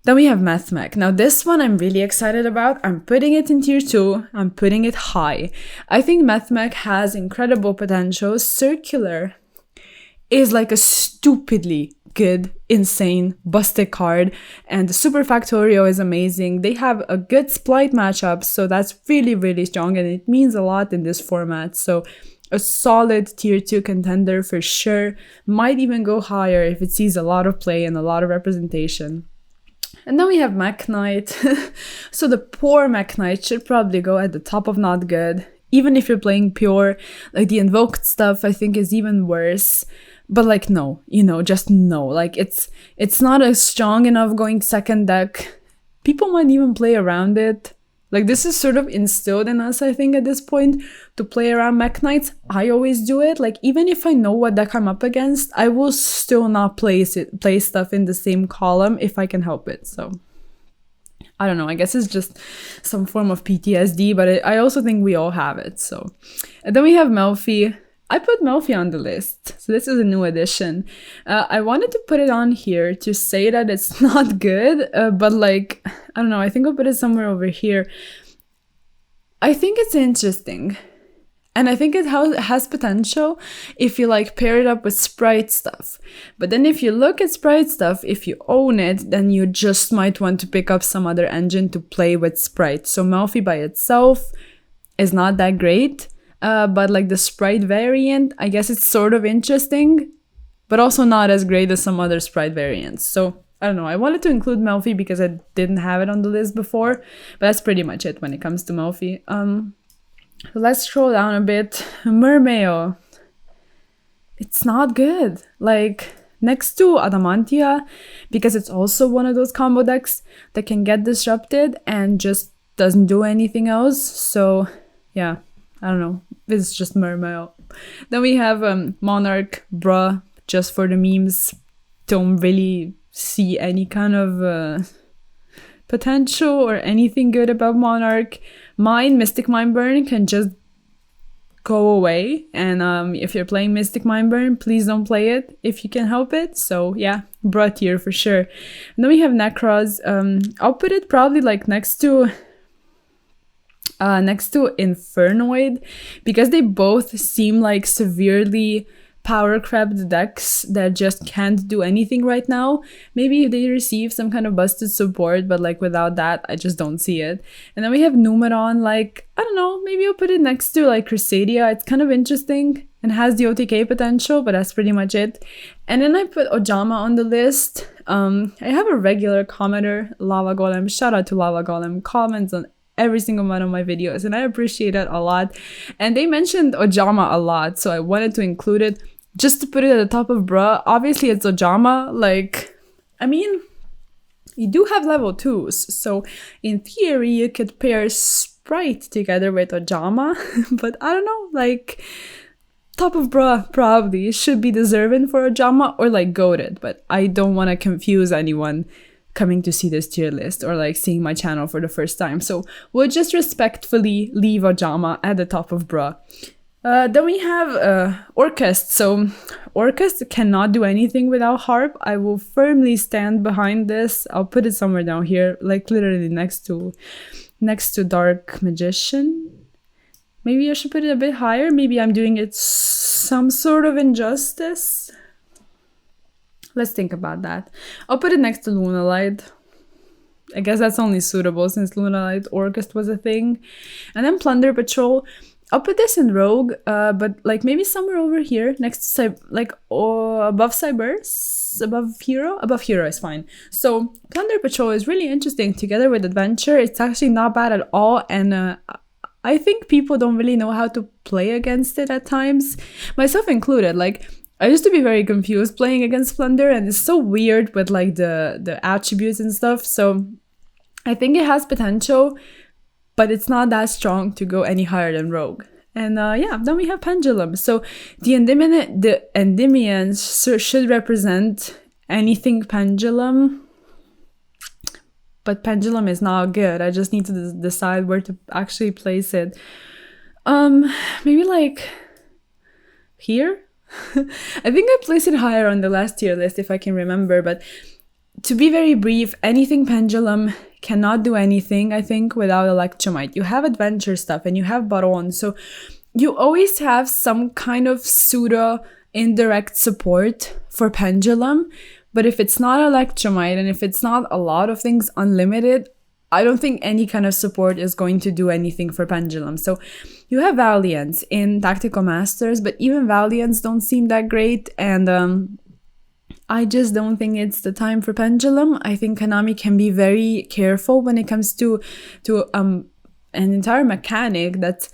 Then we have Mathmech. Now this one I'm really excited about. I'm putting it in tier 2. I'm putting it high. I think Mathmech has incredible potential. Circular is like a stupidly good, insane, busted card, and the Super Factorio is amazing. They have a good Splight matchup, so that's really, really strong, and it means a lot in this format. So a solid tier 2 contender for sure. Might even go higher if it sees a lot of play and a lot of representation. And then we have Mech Knight. So the poor Mech Knight should probably go at the top of not good. Even if you're playing pure, like the invoked stuff I think is even worse. But like, no, just no. Like it's not a strong enough going second deck. People might even play around it. Like, this is sort of instilled in us, I think, at this point, to play around Mech Knights. I always do it. Like, even if I know what deck I'm up against, I will still not play stuff in the same column if I can help it. So I don't know, I guess it's just some form of PTSD, but I also think we all have it. So, and then we have Melfi. I put Melfi on the list, so this is a new addition. I wanted to put it on here to say that it's not good, but like, I don't know, I think I'll put it somewhere over here. I think it's interesting, and I think it has potential if you like pair it up with Sprite stuff. But then if you look at Sprite stuff, if you own it, then you just might want to pick up some other engine to play with Sprite. So Melfi by itself is not that great. But like the Sprite variant, I guess it's sort of interesting, but also not as great as some other Sprite variants. So I don't know, I wanted to include Melfi because I didn't have it on the list before, but that's pretty much it when it comes to Melfi. Let's scroll down a bit. Mermail. It's not good. Like, next to Adamantia, because it's also one of those combo decks that can get disrupted and just doesn't do anything else. So yeah, I don't know. It's just Mermail. Then we have Monarch, bruh, just for the memes. Don't really see any kind of potential or anything good about Monarch. Mystic Mindburn can just go away. And if you're playing Mystic Mindburn, please don't play it if you can help it. So yeah, bruh tier for sure. And then we have Necros. I'll put it probably like next to Infernoid, because they both seem like severely power crept decks that just can't do anything right now. Maybe they receive some kind of busted support, but like without that, I just don't see it. And then we have Numeron. Like, I don't know, maybe I'll put it next to like Crusadia. It's kind of interesting and has the OTK potential, but that's pretty much it. And then I put Ojama on the list. I have a regular commenter, Lava Golem. Shout out to Lava Golem. Comments on every single one of my videos, and I appreciate it a lot. And they mentioned Ojama a lot, so I wanted to include it just to put it at the top of bruh. Obviously it's Ojama. Like, I mean, you do have level 2s, so in theory you could pair Sprite together with Ojama, but I don't know, like, top of bra probably should be deserving for a Jama or like goated, but I don't want to confuse anyone coming to see this tier list or like seeing my channel for the first time. So we'll just respectfully leave a Jama at the top of bra. Then we have Orchest. So Orchest cannot do anything without harp. I will firmly stand behind this. I'll put it somewhere down here, like literally next to Dark Magician. Maybe I should put it a bit higher. Maybe I'm doing it some sort of injustice. Let's think about that. I'll put it next to Lunalight. I guess that's only suitable since Lunalight Orchest was a thing. And then Plunder Patrol. I'll put this in Rogue, but like maybe somewhere over here next to above Cybers, above Hero is fine. So Plunder Patrol is really interesting together with Adventure. It's actually not bad at all, and I think people don't really know how to play against it at times, myself included. Like I used to be very confused playing against Plunder, and it's so weird with like the attributes and stuff. So I think it has potential, but it's not that strong to go any higher than Rogue. And yeah, then we have Pendulum. So the Endymions should represent anything Pendulum, but Pendulum is not good. I just need to decide where to actually place it. Maybe like here? I think I placed it higher on the last tier list if I can remember, but to be very brief, anything Pendulum cannot do anything, I think, without Electromite. You have adventure stuff and you have Baron, so you always have some kind of pseudo indirect support for Pendulum. But if it's not Electromite and if it's not a lot of things unlimited, I don't think any kind of support is going to do anything for Pendulum. So you have Valiants in Tactical Masters, but even Valiants don't seem that great, and I just don't think it's the time for Pendulum. I think Konami can be very careful when it comes to an entire mechanic that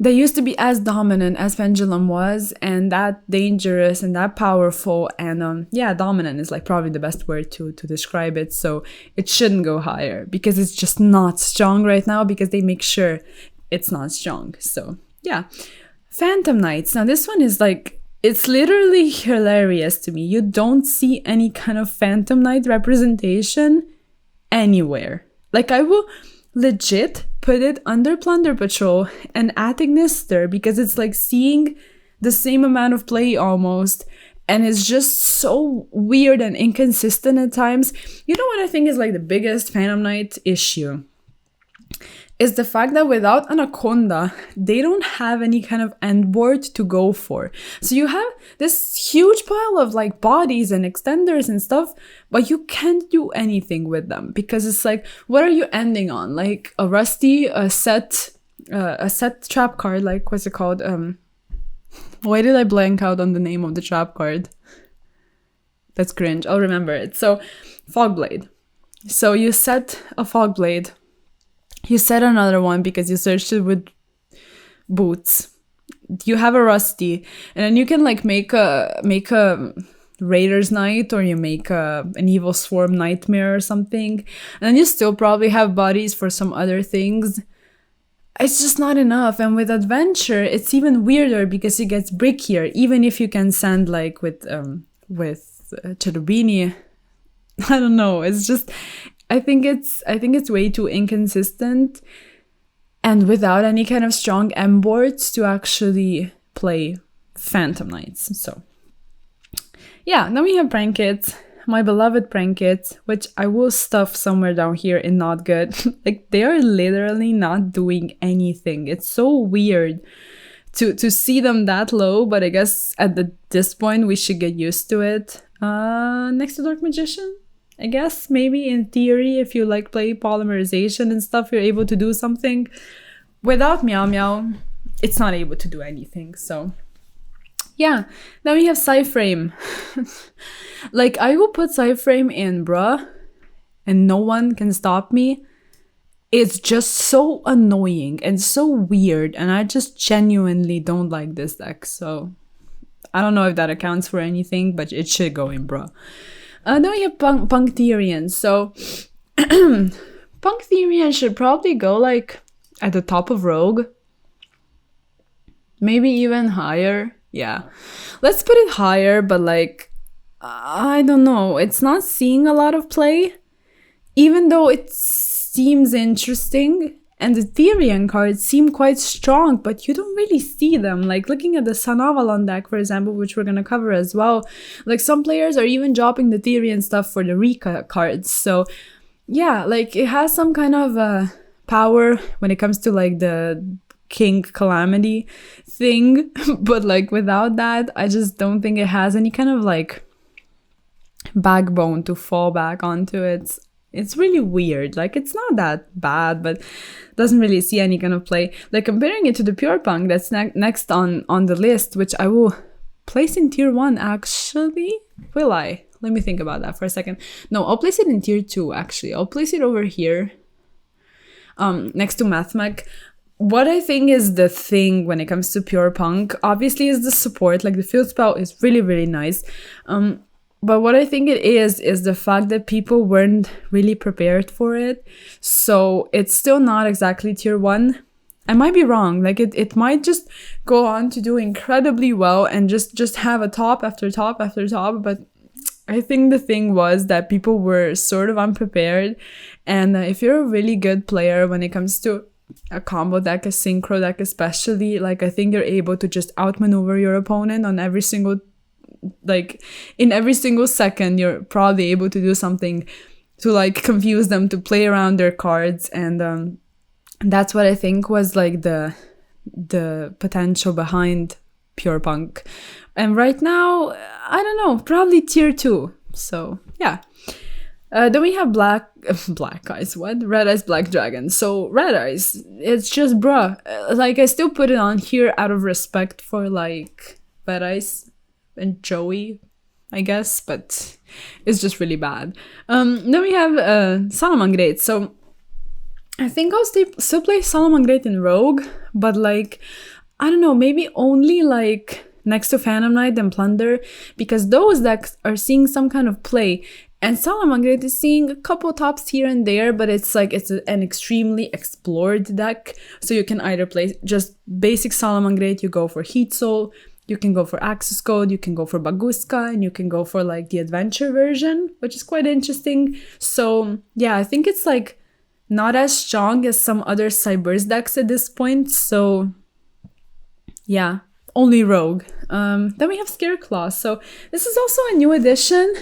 used to be as dominant as Pendulum was, and that dangerous and that powerful, and yeah, dominant is like probably the best word to describe it. So it shouldn't go higher because it's just not strong right now, because they make sure it's not strong. So yeah, Phantom Knights. Now this one is like, it's literally hilarious to me. You don't see any kind of Phantom Knight representation anywhere. Like I will legit put it under Plunder Patrol and Agnister, because it's like seeing the same amount of play almost, and it's just so weird and inconsistent at times. You know what I think is like the biggest Phantom Knight issue? Is the fact that without Anaconda, they don't have any kind of end board to go for. So you have this huge pile of like bodies and extenders and stuff, but you can't do anything with them, because it's like, what are you ending on? Like a Rusty, a set trap card, like what's it called? Why did I blank out on the name of the trap card? That's cringe. I'll remember it. So Fogblade. So you set a Fogblade. You set another one because you searched it with boots. You have a Rusty, and then you can like make a Raider's Knight, or you make an Evil Swarm Nightmare or something, and then you still probably have bodies for some other things. It's just not enough. And with Adventure, it's even weirder because it gets brickier. Even if you can send like with Cherubini, I don't know. It's just, I think it's way too inconsistent, and without any kind of strong M boards to actually play Phantom Knights. So yeah, then we have Prankits, my beloved Prankits, which I will stuff somewhere down here in not good. Like they are literally not doing anything. It's so weird to see them that low, but I guess at this point we should get used to it. Next to Dark Magician, I guess maybe in theory, if you like play polymerization and stuff, you're able to do something. Without Meow Meow, it's not able to do anything. So yeah, then we have Psyframe. Like I will put Psyframe in bruh, and no one can stop me. It's just so annoying and so weird, and I just genuinely don't like this deck. So I don't know if that accounts for anything, but it should go in bruh. Then we have Puncterian. So Puncterian should probably go like at the top of Rogue. Maybe even higher. Yeah. Let's put it higher, but like, I don't know. It's not seeing a lot of play, even though it seems interesting. And the Therian cards seem quite strong, but you don't really see them. Like looking at the Sun Avalon deck, for example, which we're going to cover as well. Like some players are even dropping the Therian stuff for the Rika cards. So yeah, like it has some kind of power when it comes to like the King Calamity thing. But like without that, I just don't think it has any kind of like backbone to fall back onto. It's really weird. Like it's not that bad, but doesn't really see any kind of play. Like comparing it to the Pure Punk that's next on the list, which I will place in tier 1 actually. Will I? Let me think about that for a second. No, I'll place it in tier 2 actually. I'll place it over here next to Mathmech. What I think is the thing when it comes to Pure Punk, obviously, is the support. Like the field spell is really, really nice. But what I think it is the fact that people weren't really prepared for it. So it's still not exactly tier 1. I might be wrong. Like it might just go on to do incredibly well and just have a top after top after top. But I think the thing was that people were sort of unprepared. And if you're a really good player when it comes to a combo deck, a synchro deck especially, like I think you're able to just outmaneuver your opponent on every single, like in every single second. You're probably able to do something to like confuse them, to play around their cards. And that's what I think was like the potential behind Pure Punk. And right now, I don't know, probably tier 2. So yeah. Then we have Black Eyes, Red Eyes Black Dragon. So Red Eyes, it's just bruh. Like I still put it on here out of respect for like Red Eyes and Joey, I guess, but it's just really bad. Then we have Salamangreat. So I think I'll still play Salamangreat in Rogue, but like, I don't know, maybe only like next to Phantom Knight and Plunder, because those decks are seeing some kind of play. And Salamangreat is seeing a couple tops here and there, but it's like it's an extremely explored deck. So you can either play just basic Salamangreat, you go for Heat Soul, you can go for Axis Code, you can go for Baguska, and you can go for like the adventure version, which is quite interesting. So yeah, I think it's like not as strong as some other Cyberse decks at this point. So yeah, only Rogue. Then we have Scareclaw. So this is also a new addition.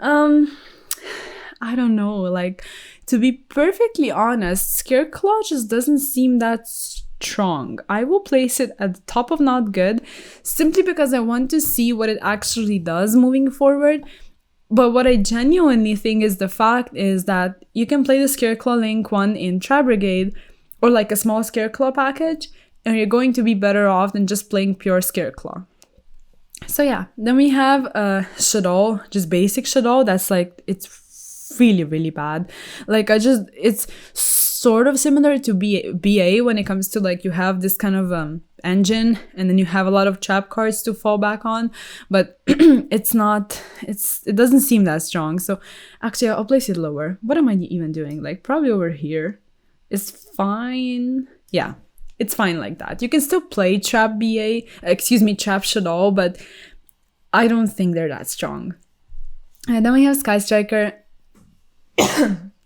I don't know, like, to be perfectly honest, Scareclaw just doesn't seem that strong. I will place it at the top of not good, simply because I want to see what it actually does moving forward. But what I genuinely think is the fact is that you can play the Scareclaw Link 1 in Trap Brigade, or like a small Scareclaw package, and you're going to be better off than just playing pure Scareclaw. So yeah, then we have Shadow, just basic Shadow. That's like, it's really, really bad. Like it's sort of similar to BA when it comes to like, you have this kind of engine and then you have a lot of trap cards to fall back on, but it doesn't seem that strong. So actually I'll place it lower. What am I even doing? Like probably over here is fine. Yeah. It's fine like that. You can still play Trap Shadow, but I don't think they're that strong. And then we have Sky Striker.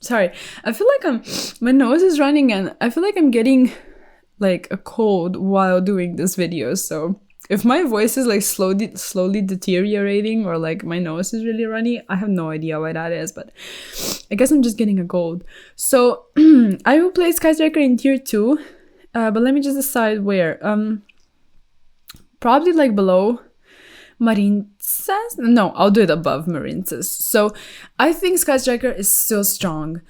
Sorry, I feel like my nose is running and I feel like I'm getting like a cold while doing this video. So if my voice is like slowly deteriorating, or like my nose is really runny, I have no idea why that is, but I guess I'm just getting a cold. So I will play Sky Striker in tier 2. But let me just decide where. Probably like below Marincess? No, I'll do it above Marincess. So I think Sky Striker is still strong.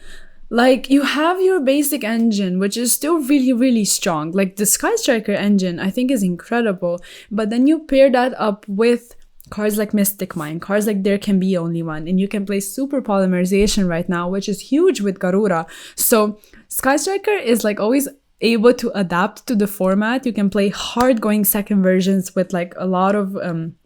Like, you have your basic engine, which is still really, really strong. Like, the Sky Striker engine, I think, is incredible. But then you pair that up with cards like Mystic Mine, cards like There Can Be Only One, and you can play Super Polymerization right now, which is huge with Garura. So Sky Striker is like always able to adapt to the format. You can play hard going second versions with like a lot of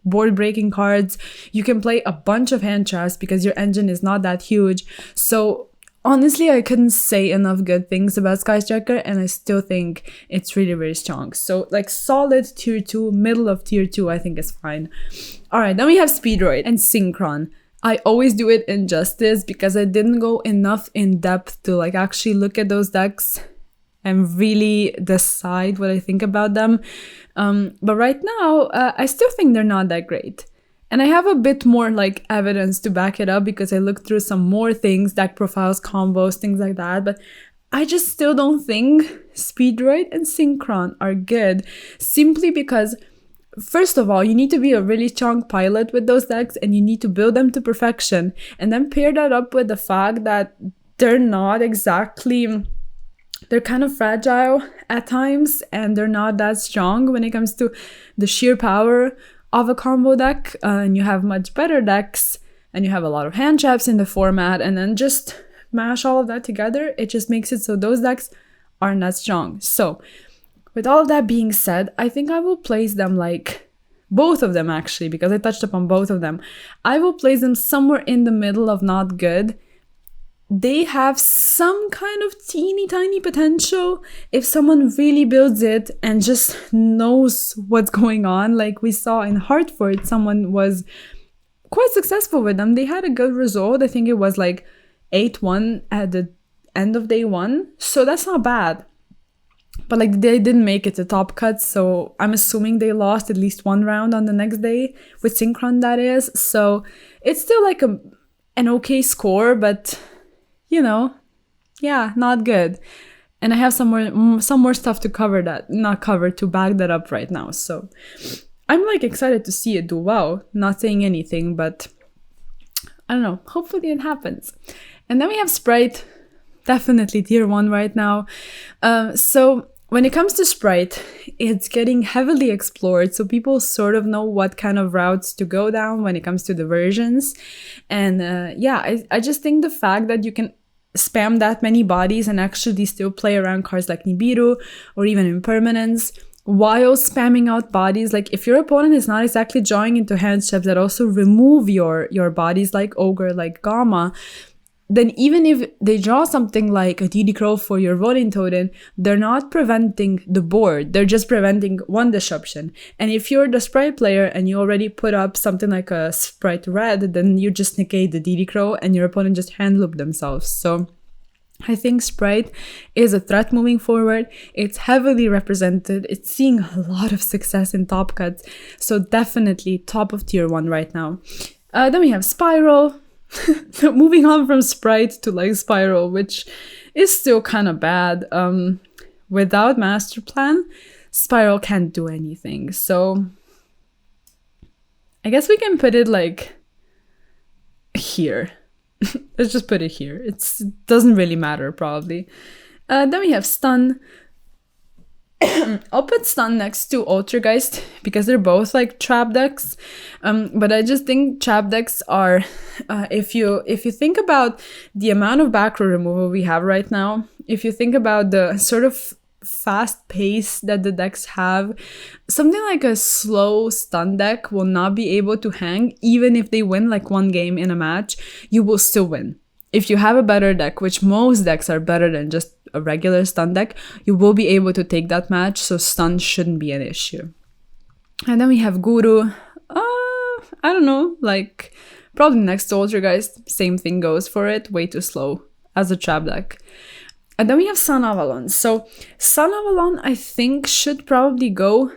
board breaking cards. You can play a bunch of hand traps because your engine is not that huge. So honestly, I couldn't say enough good things about Sky Striker, and I still think it's really, really strong. So, like, solid tier 2, middle of tier 2, I think is fine. Alright, then we have Speedroid and Synchron. I always do it injustice because I didn't go enough in depth to, like, actually look at those decks and really decide what I think about them. But right now, I still think they're not that great. And I have a bit more like evidence to back it up because I looked through some more things, deck profiles, combos, things like that. But I just still don't think Speedroid and Synchron are good, simply because, first of all, you need to be a really strong pilot with those decks and you need to build them to perfection. And then pair that up with the fact that they're not exactly... They're kind of fragile at times and they're not that strong when it comes to the sheer power of a combo deck, and you have much better decks and you have a lot of hand traps in the format, and then just mash all of that together, it just makes it so those decks aren't that strong. So with all of that being said, I think I will place them, like both of them actually, because I touched upon both of them. I will place them somewhere in the middle of not good. They have some kind of teeny tiny potential if someone really builds it and just knows what's going on. Like we saw in Hartford, someone was quite successful with them. They had a good result. I think it was like 8-1 at the end of day 1. So that's not bad. But like they didn't make it to top cuts. So I'm assuming they lost at least one round on the next day with Synchron, that is. So it's still like an okay score, but... you know, yeah, not good. And I have some more stuff to cover that, not cover, to back that up right now. So I'm like excited to see it do well. Not saying anything, but I don't know. Hopefully it happens. And then we have Sprite, definitely tier 1 right now. So when it comes to Sprite, it's getting heavily explored. So people sort of know what kind of routes to go down when it comes to the versions. And I just think the fact that you can spam that many bodies and actually still play around cards like Nibiru or even Impermanence while spamming out bodies, like if your opponent is not exactly drawing into hand traps that also remove your bodies like Ogre, like Gamma, then even if they draw something like a DD Crow for your voting totem, they're not preventing the board, they're just preventing one disruption. And if you're the Sprite player and you already put up something like a Sprite Red, then you just negate the DD Crow and your opponent just hand loop themselves. So I think Sprite is a threat moving forward. It's heavily represented. It's seeing a lot of success in top cuts. So definitely top of tier 1 right now. Then we have Spiral. Moving on from Sprite to like Spiral, which is still kind of bad. Without Master Plan, Spiral can't do anything. So I guess we can put it like here. Let's just put it here. It doesn't really matter probably. Then we have Stun. I'll put Stun next to Altergeist because they're both like trap decks. But I just think trap decks are, if you think about the amount of back row removal we have right now, if you think about the sort of fast pace that the decks have, something like a slow stun deck will not be able to hang. Even if they win like one game in a match, you will still win. If you have a better deck, which most decks are better than just a regular stun deck, you will be able to take that match, so stun shouldn't be an issue. And then we have Guru. I don't know, like probably next to Altergeist, same thing goes for it, way too slow as a trap deck. And then we have Sun Avalon. So Sun Avalon, I think, should probably go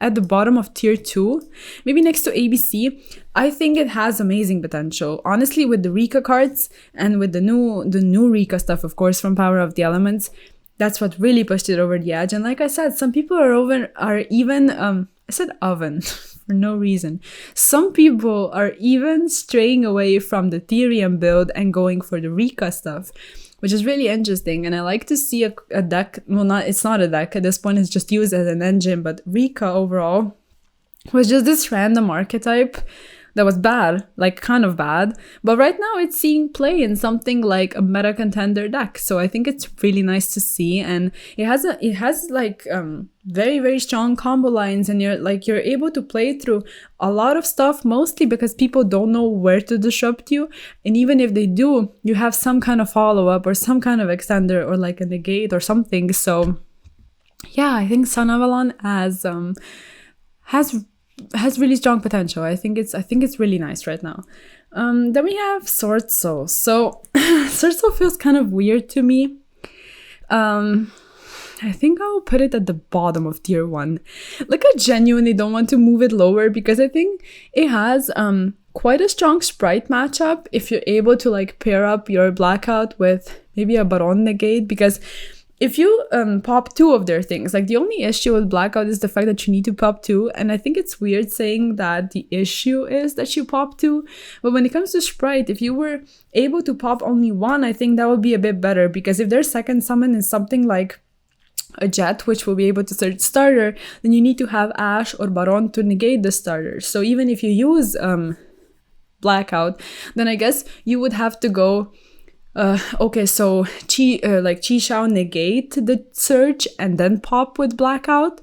at the bottom of tier 2, maybe next to ABC. I think it has amazing potential. Honestly, with the Rika cards and with the new Rika stuff, of course, from Power of the Elements, that's what really pushed it over the edge. And like I said, some people are even I said oven for no reason. Some people are even straying away from the Therium build and going for the Rika stuff, which is really interesting. And I like to see a deck, well, it's not a deck, at this point it's just used as an engine, but Rika overall was just this random archetype. that was bad, like kind of bad. But right now it's seeing play in something like a meta contender deck. So I think it's really nice to see, and it has like very, very strong combo lines, and you're able to play through a lot of stuff, mostly because people don't know where to disrupt you. And even if they do, you have some kind of follow-up or some kind of extender or like a negate or something. So yeah, I think Sun Avalon has really strong potential. I think it's really nice right now. Then we have Sword Soul. So Sword Soul feels kind of weird to me. I think I'll put it at the bottom of tier 1. Like, I genuinely don't want to move it lower because I think it has quite a strong sprite matchup if you're able to like pair up your Blackout with maybe a Baron negate, because if you pop 2 of their things, like the only issue with Blackout is the fact that you need to pop 2, and I think it's weird saying that the issue is that you pop 2, but when it comes to Sprite, if you were able to pop only 1, I think that would be a bit better, because if their second summon is something like a Jet, which will be able to search starter, then you need to have Ashe or Baron to negate the starter. So even if you use Blackout, then I guess you would have to go okay, so Chi Shao negate the search and then pop with Blackout,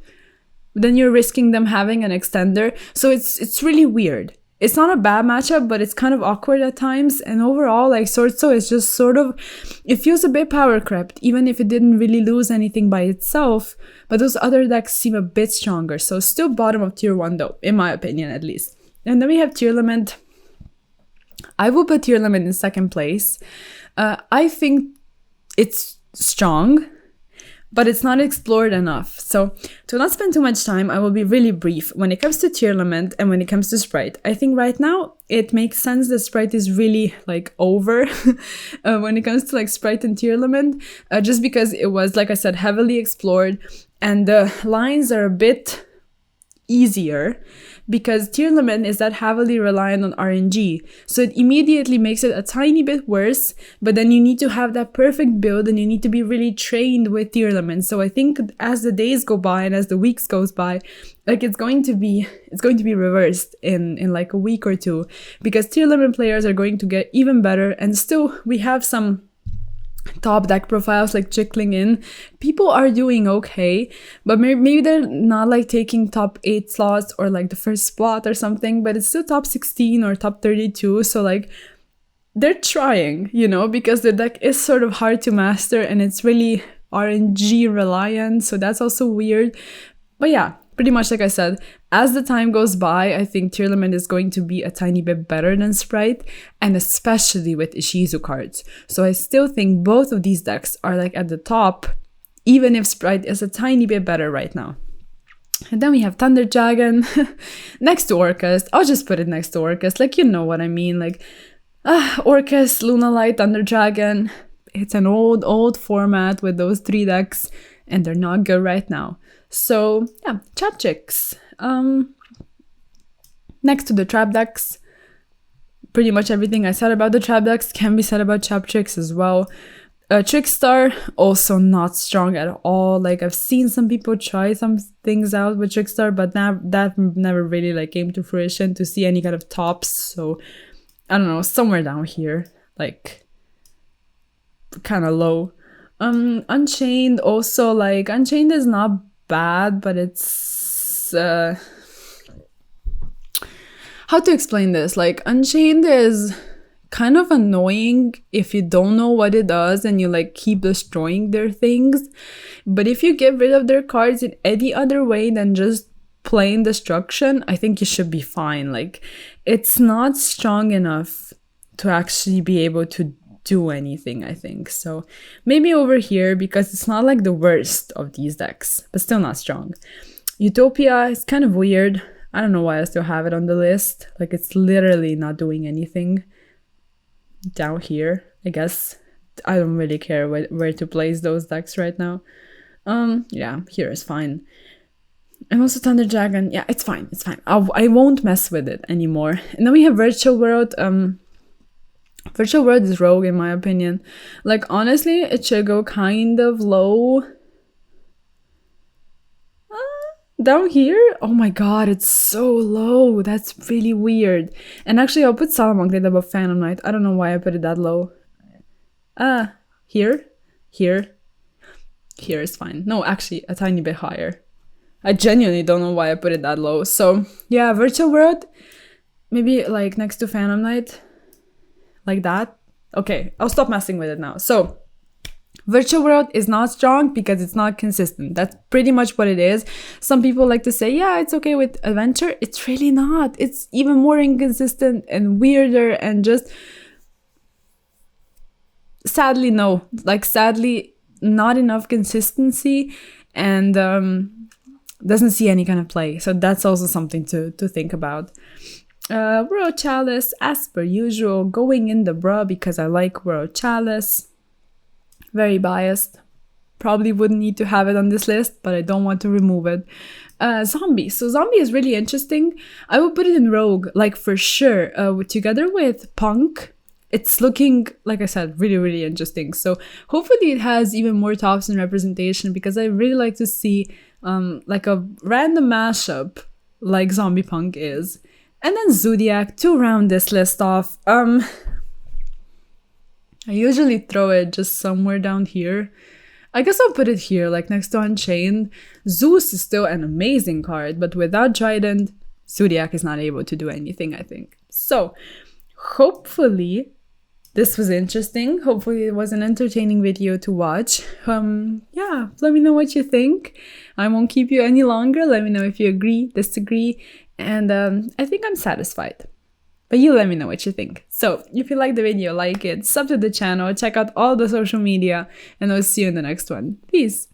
then you're risking them having an extender. So it's really weird. It's not a bad matchup, but it's kind of awkward at times. And overall, like, Sword Soul is just sort of, it feels a bit power crept, even if it didn't really lose anything by itself. But those other decks seem a bit stronger. So still bottom of tier 1 though, in my opinion at least. And then we have Tear Lament. I will put Tear Lament in second place. I think it's strong, but it's not explored enough. So to not spend too much time, I will be really brief. When it comes to Tear Lament and when it comes to Sprite, I think right now it makes sense that Sprite is really like over when it comes to like Sprite and Tear Lament, just because it was, like I said, heavily explored, and the lines are a bit easier because Tear Lament is that heavily reliant on RNG. So it immediately makes it a tiny bit worse, but then you need to have that perfect build and you need to be really trained with Tear Lament. So I think as the days go by and as the weeks goes by, like it's going to be reversed in like a week or two, because Tear Lament players are going to get even better, and still we have some top deck profiles like trickling in. People are doing okay, but maybe they're not like taking top 8 slots or like the first spot or something, but it's still top 16 or top 32. So like they're trying, you know, because the deck is sort of hard to master and it's really RNG reliant. So that's also weird. But yeah, pretty much like I said, as the time goes by, I think Tear Lament is going to be a tiny bit better than Sprite, and especially with Ishizu cards. So I still think both of these decks are like at the top, even if Sprite is a tiny bit better right now. And then we have Thunder Dragon next to Orcust. I'll just put it next to Orcust, like, you know what I mean, like Orcust, Lunalight, Thunder Dragon. It's an old format with those 3 decks, and they're not good right now. So yeah, Chaptrix. Next to the trap decks, pretty much everything I said about the trap decks can be said about Chaptrix as well. Trickstar, also not strong at all. Like, I've seen some people try some things out with Trickstar, but that never really like came to fruition to see any kind of tops. So I don't know, somewhere down here, like kind of low. Unchained also, like, Unchained is not bad, but it's how to explain this? Like, Unchained is kind of annoying if you don't know what it does and you like keep destroying their things. But if you get rid of their cards in any other way than just plain destruction, I think you should be fine. Like, it's not strong enough to actually be able to do anything, I think. So maybe over here, because it's not like the worst of these decks, but still not strong. Utopia is kind of weird. I don't know why I still have it on the list. Like, it's literally not doing anything down here. I guess I don't really care where to place those decks right now. Yeah, here is fine. And also Thunder Dragon, yeah, it's fine. I won't mess with it anymore. And then we have Virtual World. Virtual World is rogue in my opinion. Like, honestly, it should go kind of low. down here, oh my god, it's so low. That's really weird. And actually, I'll put Salamangreat above Phantom Knight. I don't know why I put it that low. Here, here, here is fine. No, actually, a tiny bit higher. I genuinely don't know why I put it that low. So yeah, Virtual World, maybe like next to Phantom Knight, like that. Okay, I'll stop messing with it now. So Virtual World is not strong because it's not consistent. That's pretty much what it is. Some people like to say, yeah, it's okay with Adventure. It's really not. It's even more inconsistent and weirder and just sadly, no. Like, sadly, not enough consistency and doesn't see any kind of play. So that's also something to think about. World Chalice, as per usual, going in the bra because I like World Chalice. Very biased. Probably wouldn't need to have it on this list, but I don't want to remove it. Zombie. So Zombie is really interesting. I would put it in Rogue, like for sure. Together with Punk, it's looking, like I said, really, really interesting. So hopefully it has even more tops and representation because I really like to see like a random mashup like Zombie Punk is. And then Zodiac to round this list off. I usually throw it just somewhere down here. I guess I'll put it here, like next to Unchained. Zeus is still an amazing card, but without Trident, Zodiac is not able to do anything, I think. So, hopefully, this was interesting. Hopefully, it was an entertaining video to watch. Yeah, let me know what you think. I won't keep you any longer. Let me know if you agree, disagree, and I think I'm satisfied. But you let me know what you think. So, if you like the video, like it, sub to the channel, check out all the social media, and I'll see you in the next one. Peace!